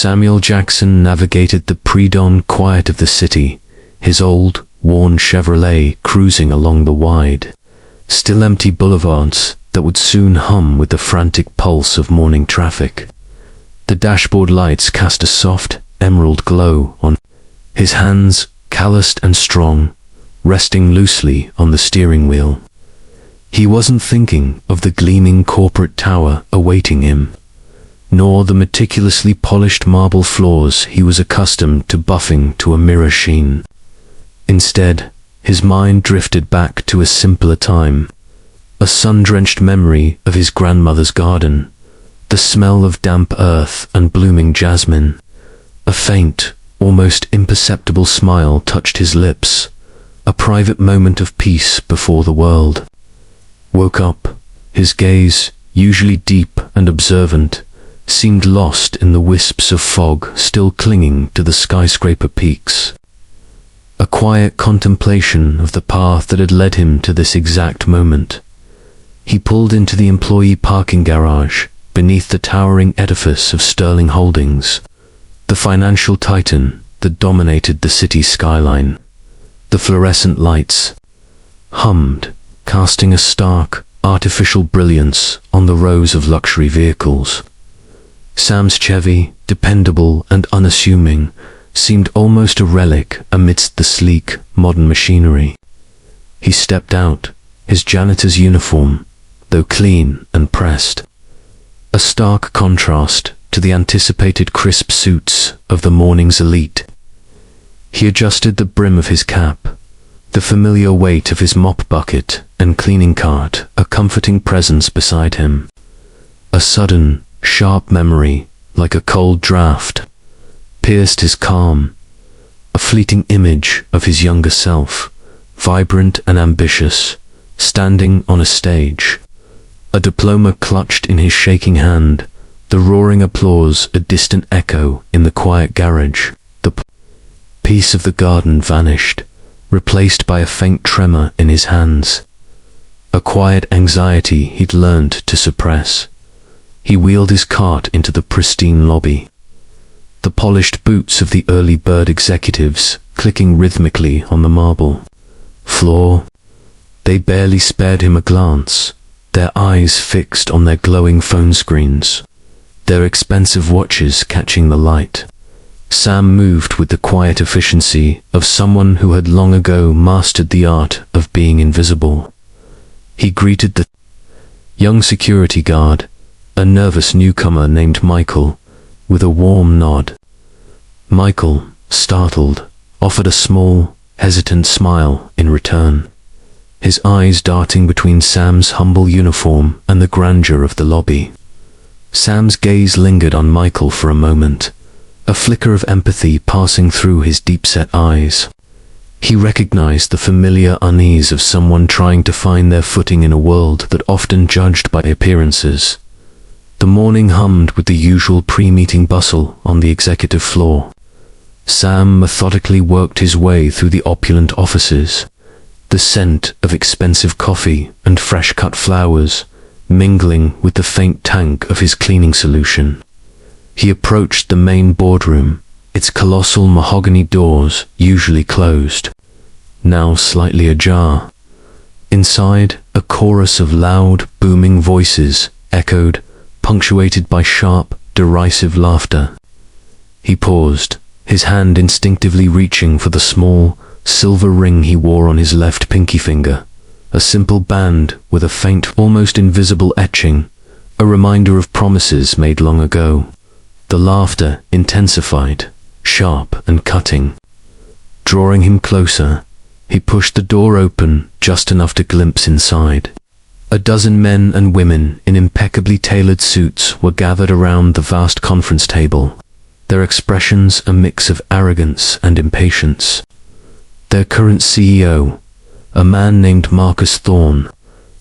Samuel Jackson navigated the pre-dawn quiet of the city, his old, worn Chevrolet cruising along the wide, still empty boulevards that would soon hum with the frantic pulse of morning traffic. The dashboard lights cast a soft, emerald glow on his hands, calloused and strong, resting loosely on the steering wheel. He wasn't thinking of the gleaming corporate tower awaiting him, nor the meticulously polished marble floors he was accustomed to buffing to a mirror sheen. Instead, his mind drifted back to a simpler time, a sun-drenched memory of his grandmother's garden, the smell of damp earth and blooming jasmine. A faint, almost imperceptible smile touched his lips, a private moment of peace before the world. Woke up, his gaze, usually deep and observant, seemed lost in the wisps of fog still clinging to the skyscraper peaks. A quiet contemplation of the path that had led him to this exact moment. He pulled into the employee parking garage beneath the towering edifice of Sterling Holdings, the financial titan that dominated the city's skyline. The fluorescent lights hummed, casting a stark, artificial brilliance on the rows of luxury vehicles. Sam's Chevy, dependable and unassuming, seemed almost a relic amidst the sleek, modern machinery. He stepped out, his janitor's uniform, though clean and pressed, a stark contrast to the anticipated crisp suits of the morning's elite. He adjusted the brim of his cap, the familiar weight of his mop bucket and cleaning cart a comforting presence beside him. A sudden, sharp memory, like a cold draft, pierced his calm, a fleeting image of his younger self, vibrant and ambitious, standing on a stage, a diploma clutched in his shaking hand, the roaring applause a distant echo in the quiet garage. The peace of the garden vanished, replaced by a faint tremor in his hands, a quiet anxiety he'd learned to suppress. He wheeled his cart into the pristine lobby, the polished boots of the early bird executives clicking rhythmically on the marble floor. They barely spared him a glance, their eyes fixed on their glowing phone screens, their expensive watches catching the light. Sam moved with the quiet efficiency of someone who had long ago mastered the art of being invisible. He greeted the young security guard, a nervous newcomer named Michael, with a warm nod. Michael, startled, offered a small, hesitant smile in return, his eyes darting between Sam's humble uniform and the grandeur of the lobby. Sam's gaze lingered on Michael for a moment, a flicker of empathy passing through his deep-set eyes. He recognized the familiar unease of someone trying to find their footing in a world that often judged by appearances. The morning hummed with the usual pre-meeting bustle on the executive floor. Sam methodically worked his way through the opulent offices, the scent of expensive coffee and fresh-cut flowers mingling with the faint tank of his cleaning solution. He approached the main boardroom, its colossal mahogany doors usually closed, now slightly ajar. Inside, a chorus of loud, booming voices echoed, punctuated by sharp, derisive laughter. He paused, his hand instinctively reaching for the small, silver ring he wore on his left pinky finger, a simple band with a faint, almost invisible etching, a reminder of promises made long ago. The laughter intensified, sharp and cutting. Drawing him closer, he pushed the door open just enough to glimpse inside. A dozen men and women in impeccably tailored suits were gathered around the vast conference table, their expressions a mix of arrogance and impatience. Their current CEO, a man named Marcus Thorne,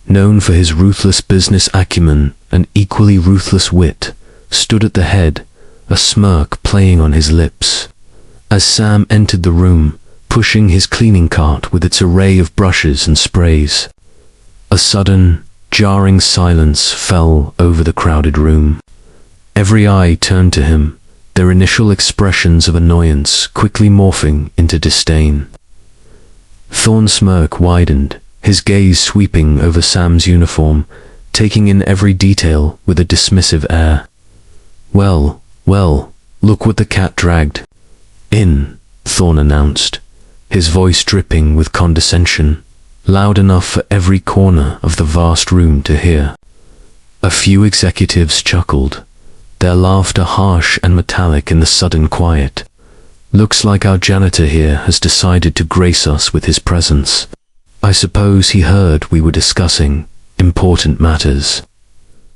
known for his ruthless business acumen and equally ruthless wit, stood at the head, a smirk playing on his lips. As Sam entered the room, pushing his cleaning cart with its array of brushes and sprays, a sudden, jarring silence fell over the crowded room. Every eye turned to him, their initial expressions of annoyance quickly morphing into disdain. Thorne's smirk widened, his gaze sweeping over Sam's uniform, taking in every detail with a dismissive air. Well, look what the cat dragged in, Thorne announced, his voice dripping with condescension, loud enough for every corner of the vast room to hear. A few executives chuckled, their laughter harsh and metallic in the sudden quiet. Looks like our janitor here has decided to grace us with his presence. I suppose he heard we were discussing important matters.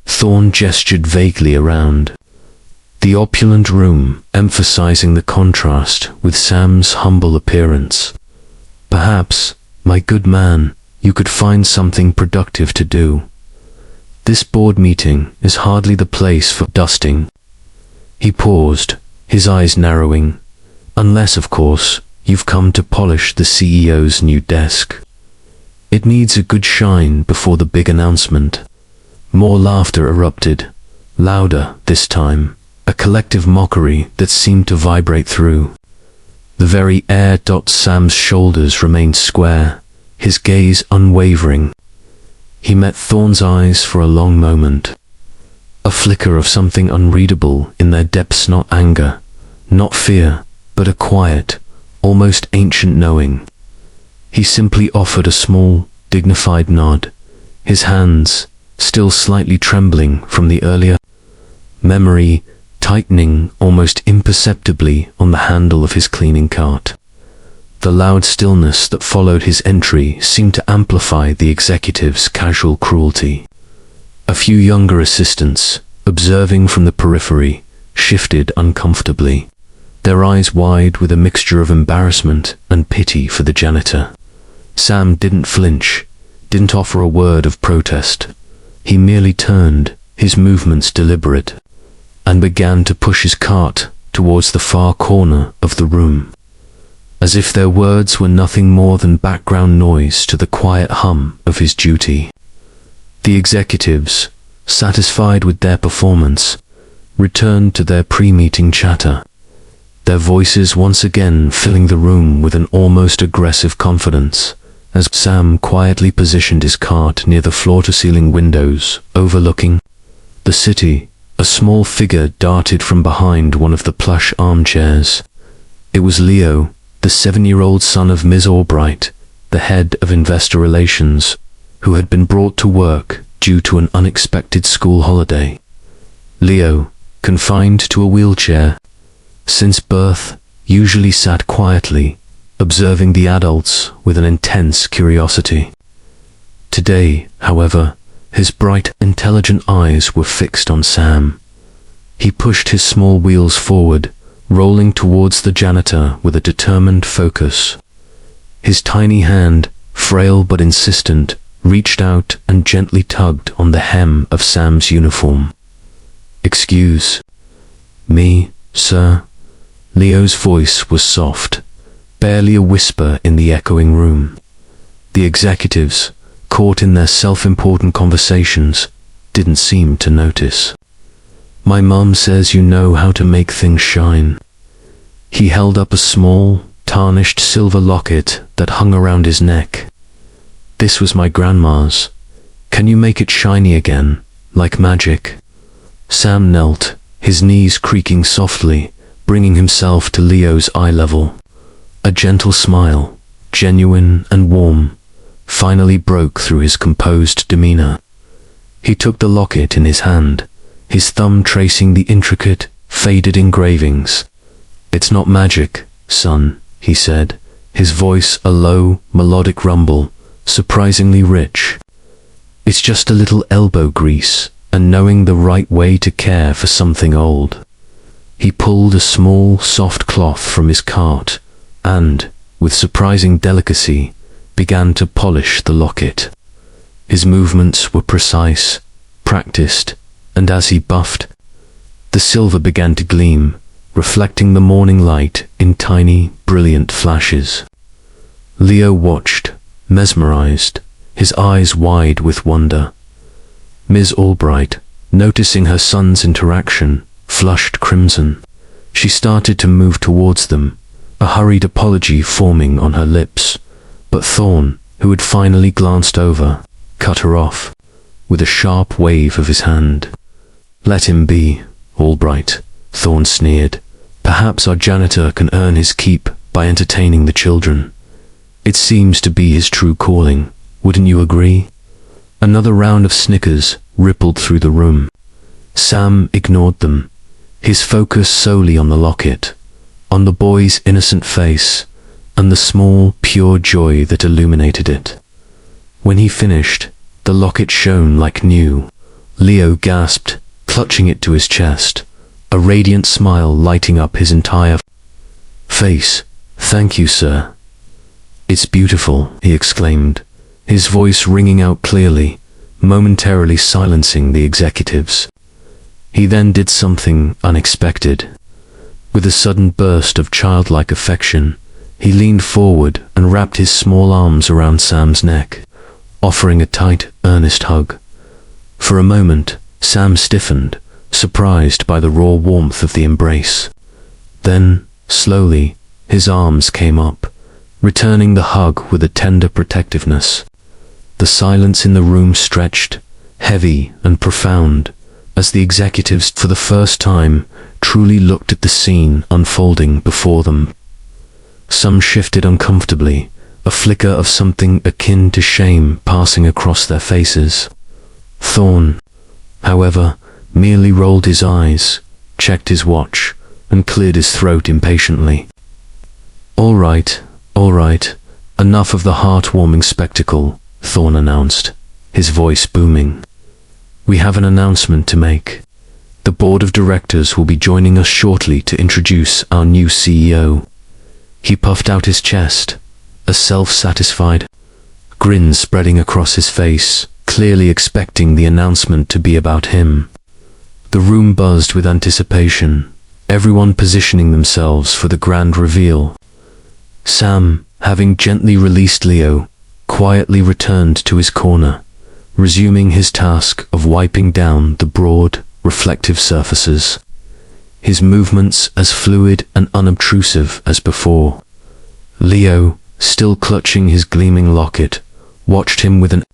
Thorne gestured vaguely around. The opulent room emphasizing the contrast with Sam's humble appearance. Perhaps, my good man, you could find something productive to do. This board meeting is hardly the place for dusting. He paused, his eyes narrowing. Unless, of course, you've come to polish the CEO's new desk. It needs a good shine before the big announcement. More laughter erupted, louder this time, a collective mockery that seemed to vibrate through. The very air. Sam's shoulders remained square, his gaze unwavering. He met Thorne's eyes for a long moment. A flicker of something unreadable in their depths, not anger, not fear, but a quiet, almost ancient knowing. He simply offered a small, dignified nod, his hands, still slightly trembling from the earlier memory, tightening almost imperceptibly on the handle of his cleaning cart. The loud stillness that followed his entry seemed to amplify the executive's casual cruelty. A few younger assistants, observing from the periphery, shifted uncomfortably, their eyes wide with a mixture of embarrassment and pity for the janitor. Sam didn't flinch, didn't offer a word of protest. He merely turned, his movements deliberate, and began to push his cart towards the far corner of the room, as if their words were nothing more than background noise to the quiet hum of his duty. The executives, satisfied with their performance, returned to their pre-meeting chatter, their voices once again filling the room with an almost aggressive confidence, as Sam quietly positioned his cart near the floor-to-ceiling windows overlooking the city. A small figure darted from behind one of the plush armchairs. It was Leo, the 7-year-old son of Ms. Albright, the head of investor relations, who had been brought to work due to an unexpected school holiday. Leo, confined to a wheelchair since birth, usually sat quietly, observing the adults with an intense curiosity. Today, however, his bright, intelligent eyes were fixed on Sam. He pushed his small wheels forward, rolling towards the janitor with a determined focus. His tiny hand, frail but insistent, reached out and gently tugged on the hem of Sam's uniform. "Excuse me, sir." Leo's voice was soft, barely a whisper in the echoing room. The executives, caught in their self-important conversations, didn't seem to notice. "My mom says you know how to make things shine." He held up a small, tarnished silver locket that hung around his neck. "This was my grandma's. Can you make it shiny again, like magic?" Sam knelt, his knees creaking softly, bringing himself to Leo's eye level. A gentle smile, genuine and warm, finally broke through his composed demeanor. He took the locket in his hand, his thumb tracing the intricate, faded engravings. "It's not magic, son," he said, his voice a low, melodic rumble, surprisingly rich. "It's just a little elbow grease and knowing the right way to care for something old." He pulled a small, soft cloth from his cart and, with surprising delicacy, began to polish the locket. His movements were precise, practiced, and as he buffed, the silver began to gleam, reflecting the morning light in tiny, brilliant flashes. Leo watched, mesmerized, his eyes wide with wonder. Ms. Albright, noticing her son's interaction, flushed crimson. She started to move towards them, a hurried apology forming on her lips, but Thorn, who had finally glanced over, cut her off with a sharp wave of his hand. "Let him be, Albright," Thorn sneered. "Perhaps our janitor can earn his keep by entertaining the children. It seems to be his true calling, wouldn't you agree?" Another round of snickers rippled through the room. Sam ignored them, his focus solely on the locket, on the boy's innocent face, and the small, pure joy that illuminated it. When he finished, the locket shone like new. Leo gasped, clutching it to his chest, a radiant smile lighting up his entire face. "Thank you, sir." "It's beautiful," he exclaimed, his voice ringing out clearly, momentarily silencing the executives. He then did something unexpected. With a sudden burst of childlike affection, he leaned forward and wrapped his small arms around Sam's neck, offering a tight, earnest hug. For a moment, Sam stiffened, surprised by the raw warmth of the embrace. Then, slowly, his arms came up, returning the hug with a tender protectiveness. The silence in the room stretched, heavy and profound, as the executives, for the first time, truly looked at the scene unfolding before them. Some shifted uncomfortably, a flicker of something akin to shame passing across their faces. Thorn, however, merely rolled his eyes, checked his watch, and cleared his throat impatiently. All right, enough of the heartwarming spectacle," Thorn announced, his voice booming. "We have an announcement to make. The board of directors will be joining us shortly to introduce our new CEO." He puffed out his chest, a self-satisfied grin spreading across his face, clearly expecting the announcement to be about him. The room buzzed with anticipation, everyone positioning themselves for the grand reveal. Sam, having gently released Leo, quietly returned to his corner, resuming his task of wiping down the broad, reflective surfaces, his movements as fluid and unobtrusive as before. Leo, still clutching his gleaming locket, watched him with an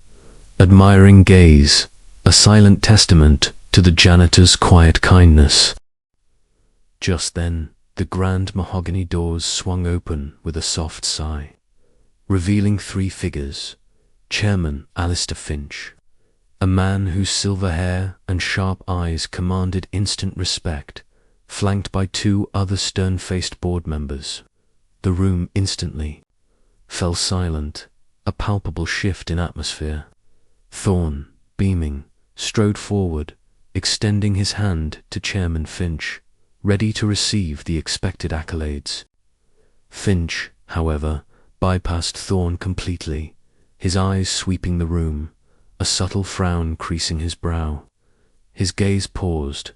admiring gaze, a silent testament to the janitor's quiet kindness. Just then, the grand mahogany doors swung open with a soft sigh, revealing three figures. Chairman Alistair Finch, a man whose silver hair and sharp eyes commanded instant respect, flanked by two other stern-faced board members. The room instantly fell silent, a palpable shift in atmosphere. Thorn, beaming, strode forward, extending his hand to Chairman Finch, ready to receive the expected accolades. Finch, however, bypassed Thorn completely, his eyes sweeping the room, a subtle frown creasing his brow. His gaze paused,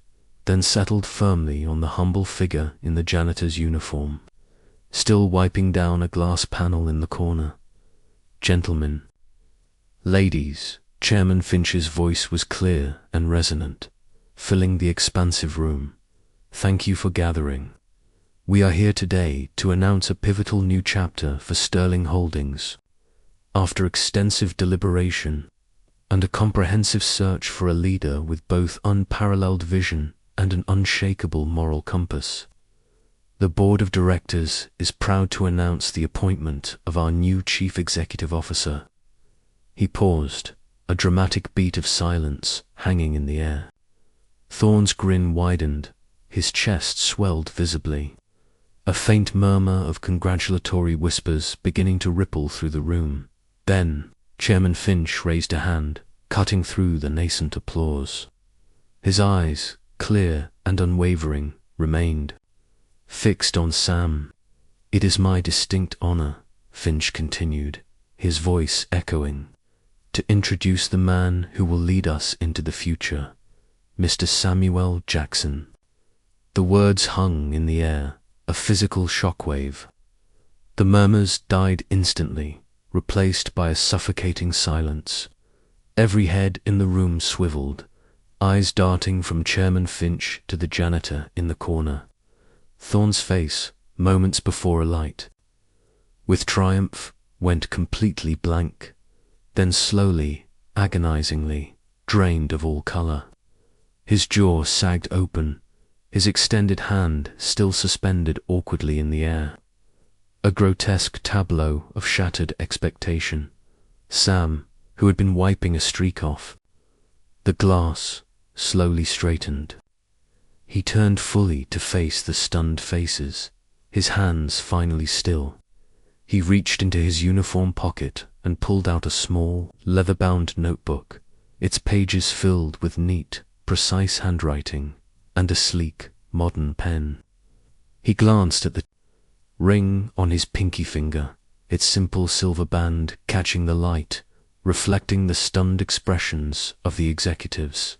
then settled firmly on the humble figure in the janitor's uniform, still wiping down a glass panel in the corner. "Gentlemen, ladies," Chairman Finch's voice was clear and resonant, filling the expansive room. "Thank you for gathering. We are here today to announce a pivotal new chapter for Sterling Holdings. After extensive deliberation and a comprehensive search for a leader with both unparalleled vision and an unshakable moral compass, the board of directors is proud to announce the appointment of our new chief executive officer." He paused, a dramatic beat of silence hanging in the air. Thorn's grin widened, his chest swelled visibly, a faint murmur of congratulatory whispers beginning to ripple through the room. Then, Chairman Finch raised a hand, cutting through the nascent applause. His eyes, clear and unwavering, remained fixed on Sam. "It is my distinct honor," Finch continued, his voice echoing, "to introduce the man who will lead us into the future, Mr. Samuel Jackson." The words hung in the air, a physical shockwave. The murmurs died instantly, replaced by a suffocating silence. Every head in the room swiveled, eyes darting from Chairman Finch to the janitor in the corner. Thorne's face, moments before alight, with triumph, went completely blank, then slowly, agonizingly, drained of all color. His jaw sagged open, his extended hand still suspended awkwardly in the air. A grotesque tableau of shattered expectation. Sam, who had been wiping a streak off. The glass slowly straightened. He turned fully to face the stunned faces, his hands finally still. He reached into his uniform pocket and pulled out a small, leather-bound notebook, its pages filled with neat, precise handwriting and a sleek, modern pen. He glanced at the ring on his pinky finger, its simple silver band catching the light, reflecting the stunned expressions of the executives.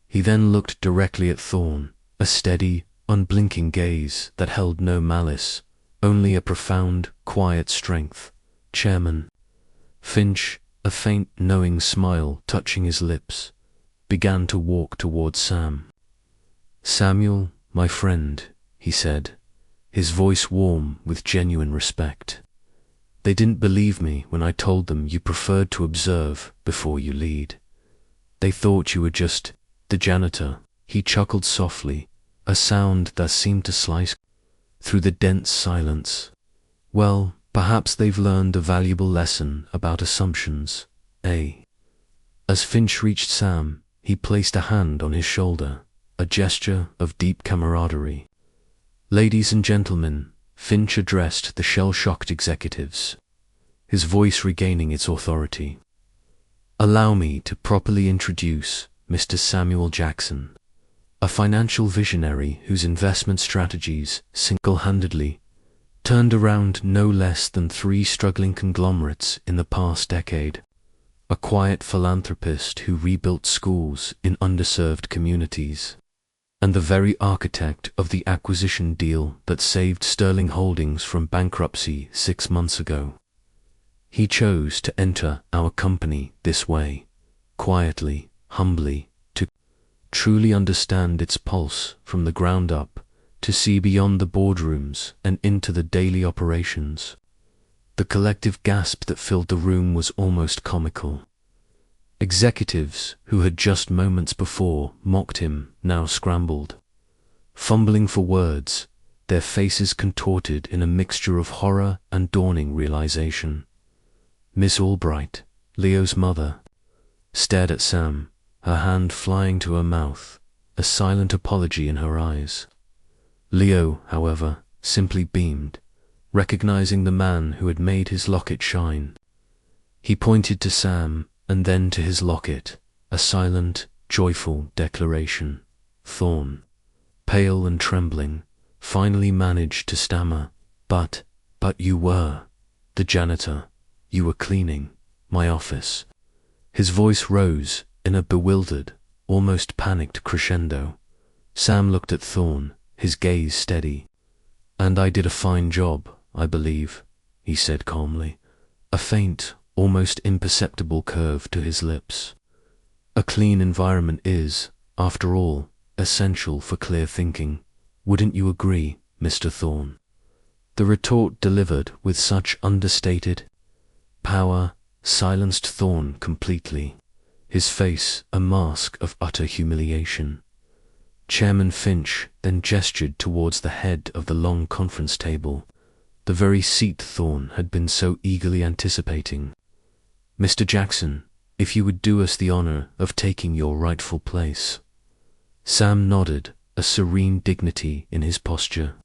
He then looked directly at Thorne, a steady, unblinking gaze that held no malice, only a profound, quiet strength. Chairman Finch, a faint, knowing smile touching his lips, began to walk towards Sam. "Samuel, my friend," he said, his voice warm with genuine respect. "They didn't believe me when I told them you preferred to observe before you lead. They thought you were just the janitor." He chuckled softly, a sound that seemed to slice through the dense silence. "Well, perhaps they've learned a valuable lesson about assumptions, eh?" As Finch reached Sam, he placed a hand on his shoulder, a gesture of deep camaraderie. "Ladies and gentlemen," Finch addressed the shell-shocked executives, his voice regaining its authority. "Allow me to properly introduce Mr. Samuel Jackson, a financial visionary whose investment strategies single-handedly turned around no less than 3 struggling conglomerates in the past decade. A quiet philanthropist who rebuilt schools in underserved communities, and the very architect of the acquisition deal that saved Sterling Holdings from bankruptcy 6 months ago. He chose to enter our company this way, quietly, humbly, to truly understand its pulse from the ground up, to see beyond the boardrooms and into the daily operations." The collective gasp that filled the room was almost comical. Executives who had just moments before mocked him now scrambled, fumbling for words, their faces contorted in a mixture of horror and dawning realization. Miss Albright, Leo's mother, stared at Sam, her hand flying to her mouth, a silent apology in her eyes. Leo, however, simply beamed, recognizing the man who had made his locket shine. He pointed to Sam and then to his locket, a silent, joyful declaration. Thorne, pale and trembling, finally managed to stammer, But you were the janitor. You were cleaning my office." His voice rose in a bewildered, almost panicked crescendo. Sam looked at Thorne, his gaze steady. "And I did a fine job, I believe," he said calmly, a faint, almost imperceptible curve to his lips. "A clean environment is, after all, essential for clear thinking. Wouldn't you agree, Mr. Thorne?" The retort, delivered with such understated power, silenced Thorne completely, his face a mask of utter humiliation. Chairman Finch then gestured towards the head of the long conference table, the very seat Thorne had been so eagerly anticipating. "Mr. Jackson, if you would do us the honor of taking your rightful place." Sam nodded, a serene dignity in his posture.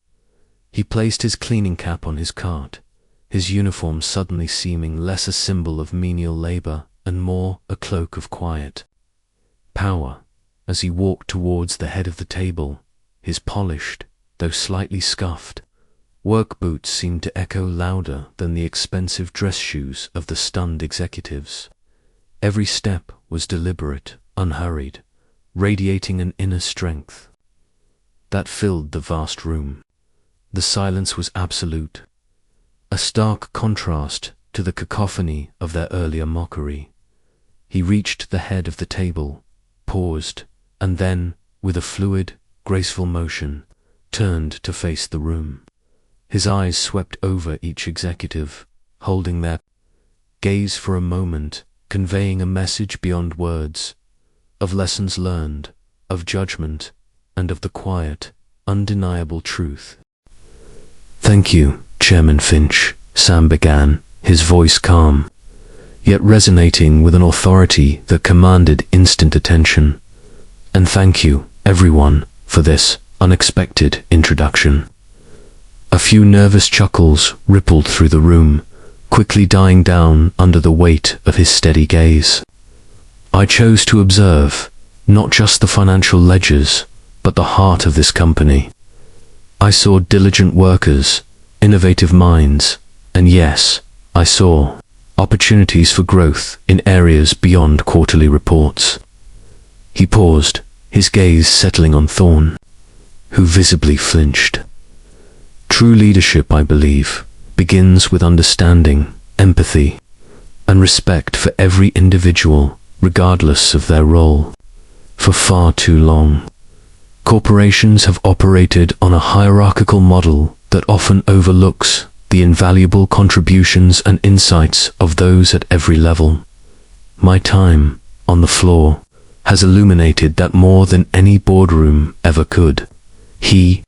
He placed his cleaning cap on his cart, his uniform suddenly seeming less a symbol of menial labor and more a cloak of quiet power. As he walked towards the head of the table, his polished, though slightly scuffed, work boots seemed to echo louder than the expensive dress shoes of the stunned executives. Every step was deliberate, unhurried, radiating an inner strength that filled the vast room. The silence was absolute, a stark contrast to the cacophony of their earlier mockery. He reached the head of the table, paused, and then, with a fluid, graceful motion, turned to face the room. His eyes swept over each executive, holding their gaze for a moment, conveying a message beyond words, of lessons learned, of judgment, and of the quiet, undeniable truth. "Thank you, Chairman Finch," Sam began, his voice calm, yet resonating with an authority that commanded instant attention. "And thank you, everyone, for this unexpected introduction." A few nervous chuckles rippled through the room, quickly dying down under the weight of his steady gaze. I chose to observe not just the financial ledgers, but the heart of this company. I saw diligent workers, innovative minds, and yes, I saw opportunities for growth in areas beyond quarterly reports. He paused, his gaze settling on Thorne, who visibly flinched. True leadership, I believe, begins with understanding, empathy, and respect for every individual, regardless of their role. For far too long, corporations have operated on a hierarchical model that often overlooks the invaluable contributions and insights of those at every level. My time on the floor has illuminated that more than any boardroom ever could. He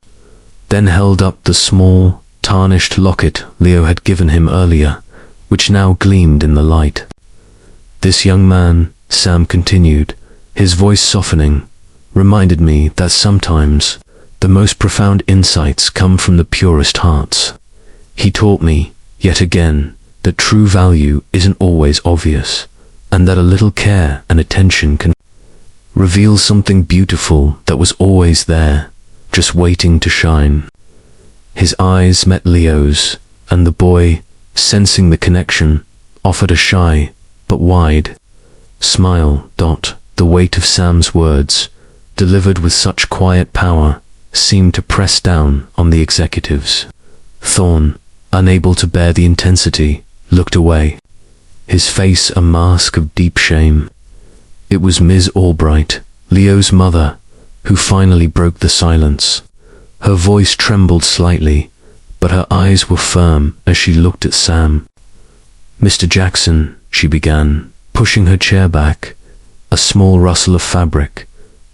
then held up the small, tarnished locket Leo had given him earlier, which now gleamed in the light. "This young man," Sam continued, his voice softening, "reminded me that sometimes the most profound insights come from the purest hearts. He taught me, yet again, that true value isn't always obvious, and that a little care and attention can reveal something beautiful that was always there, just waiting to shine." His eyes met Leo's, and the boy, sensing the connection, offered a shy, but wide smile. The weight of Sam's words, delivered with such quiet power, seemed to press down on the executives. Thorne, unable to bear the intensity, looked away, his face a mask of deep shame. It was Ms. Albright, Leo's mother, who finally broke the silence. Her voice trembled slightly, but her eyes were firm as she looked at Sam. "Mr. Jackson," she began, pushing her chair back, a small rustle of fabric,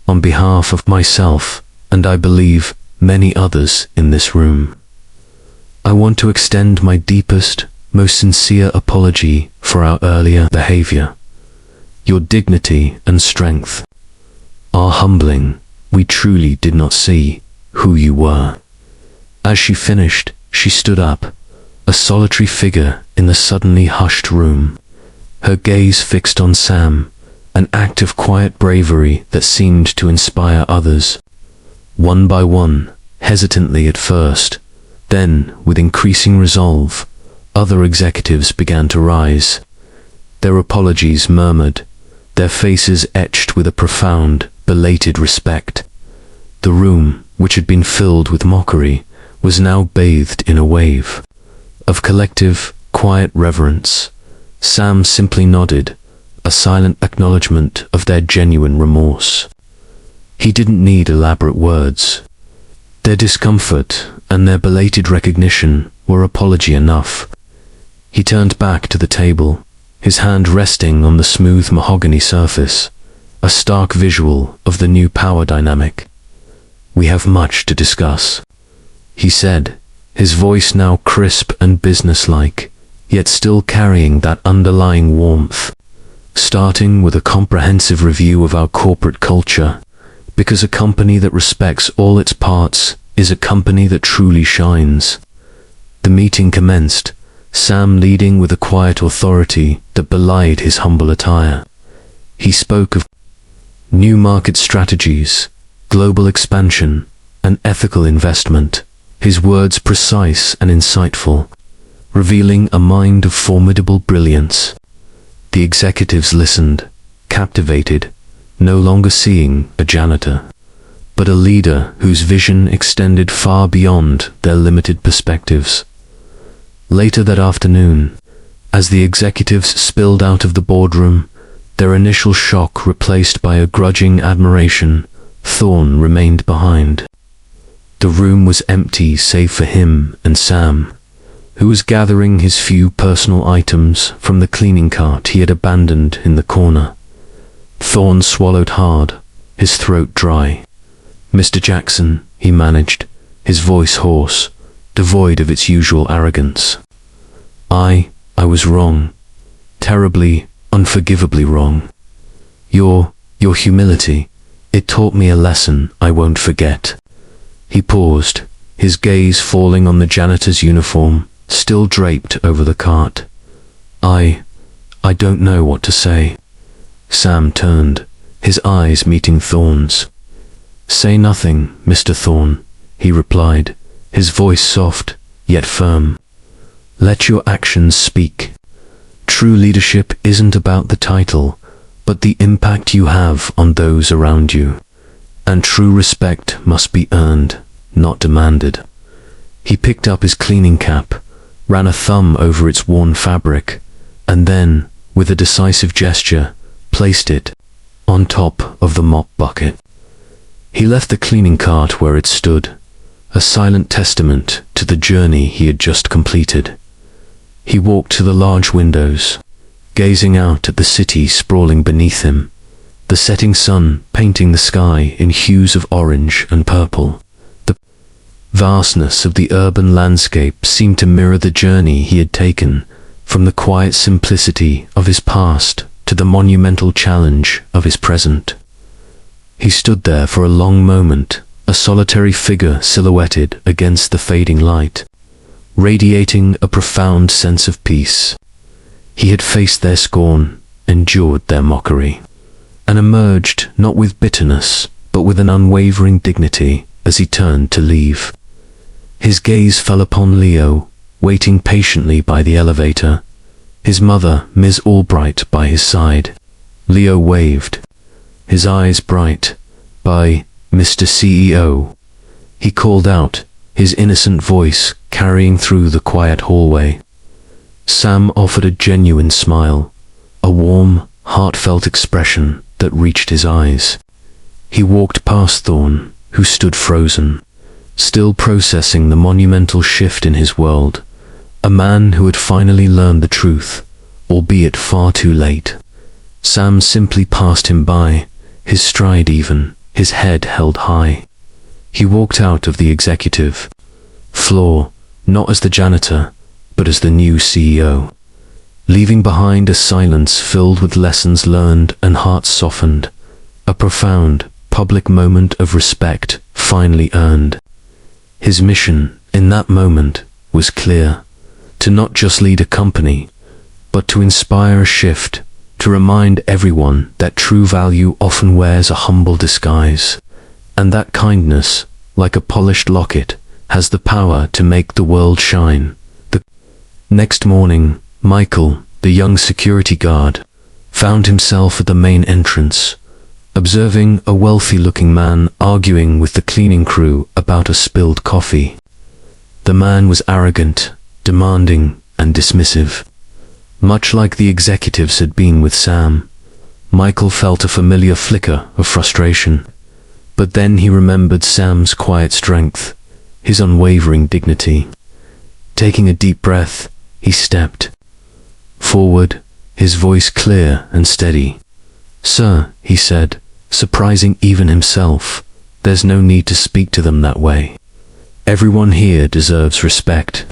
"on behalf of myself, and I believe many others in this room, I want to extend my deepest, most sincere apology for our earlier behavior. Your dignity and strength are humbling. We truly did not see who you were." As she finished, she stood up, a solitary figure in the suddenly hushed room, her gaze fixed on Sam, an act of quiet bravery that seemed to inspire others. One by one, hesitantly at first, then, with increasing resolve, other executives began to rise, their apologies murmured, their faces etched with a profound, belated respect. The room, which had been filled with mockery, was now bathed in a wave of collective, quiet reverence. Sam simply nodded, a silent acknowledgement of their genuine remorse. He didn't need elaborate words. Their discomfort and their belated recognition were apology enough. He turned back to the table, his hand resting on the smooth mahogany surface, a stark visual of the new power dynamic. "We have much to discuss," he said, his voice now crisp and businesslike, yet still carrying that underlying warmth. "Starting with a comprehensive review of our corporate culture, because a company that respects all its parts is a company that truly shines." The meeting commenced, Sam leading with a quiet authority that belied his humble attire. He spoke of new market strategies, global expansion, and ethical investment, his words precise and insightful, revealing a mind of formidable brilliance. The executives listened, captivated, no longer seeing a janitor, but a leader whose vision extended far beyond their limited perspectives. Later that afternoon, as the executives spilled out of the boardroom, their initial shock replaced by a grudging admiration, Thorne remained behind. The room was empty save for him and Sam, who was gathering his few personal items from the cleaning cart he had abandoned in the corner. Thorne swallowed hard, his throat dry. "Mr. Jackson," he managed, his voice hoarse, devoid of its usual arrogance. I was wrong. Terribly, unforgivably wrong. Your humility, it taught me a lesson I won't forget." He paused, his gaze falling on the janitor's uniform, still draped over the cart. I don't know what to say." Sam turned, his eyes meeting Thorne's. "Say nothing, Mr. Thorne," he replied, his voice soft, yet firm. "Let your actions speak. True leadership isn't about the title, but the impact you have on those around you. And true respect must be earned, not demanded." He picked up his cleaning cap, ran a thumb over its worn fabric, and then, with a decisive gesture, placed it on top of the mop bucket. He left the cleaning cart where it stood, a silent testament to the journey he had just completed. He walked to the large windows, gazing out at the city sprawling beneath him, the setting sun painting the sky in hues of orange and purple. The vastness of the urban landscape seemed to mirror the journey he had taken, from the quiet simplicity of his past to the monumental challenge of his present. He stood there for a long moment, a solitary figure silhouetted against the fading light, radiating a profound sense of peace. He had faced their scorn, endured their mockery, and emerged not with bitterness, but with an unwavering dignity as he turned to leave. His gaze fell upon Leo, waiting patiently by the elevator, his mother, Ms. Albright, by his side. Leo waved, his eyes bright. "By Mr. CEO." He called out, his innocent voice carrying through the quiet hallway. Sam offered a genuine smile, a warm, heartfelt expression that reached his eyes. He walked past Thorne, who stood frozen, still processing the monumental shift in his world, a man who had finally learned the truth, albeit far too late. Sam simply passed him by, his stride even, his head held high. He walked out of the executive floor, not as the janitor, but as the new CEO, leaving behind a silence filled with lessons learned and hearts softened, a profound, public moment of respect finally earned. His mission, in that moment, was clear: to not just lead a company, but to inspire a shift, to remind everyone that true value often wears a humble disguise, and that kindness, like a polished locket, has the power to make the world shine. The next morning, Michael, the young security guard, found himself at the main entrance, observing a wealthy-looking man arguing with the cleaning crew about a spilled coffee. The man was arrogant, demanding, and dismissive. Much like the executives had been with Sam, Michael felt a familiar flicker of frustration. But then he remembered Sam's quiet strength, his unwavering dignity. Taking a deep breath, he stepped forward, his voice clear and steady. "Sir," he said, surprising even himself, "there's no need to speak to them that way. Everyone here deserves respect."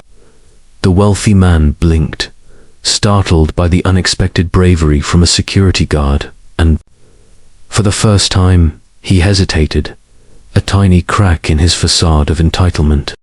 The wealthy man blinked, startled by the unexpected bravery from a security guard, and, for the first time, he hesitated, a tiny crack in his facade of entitlement.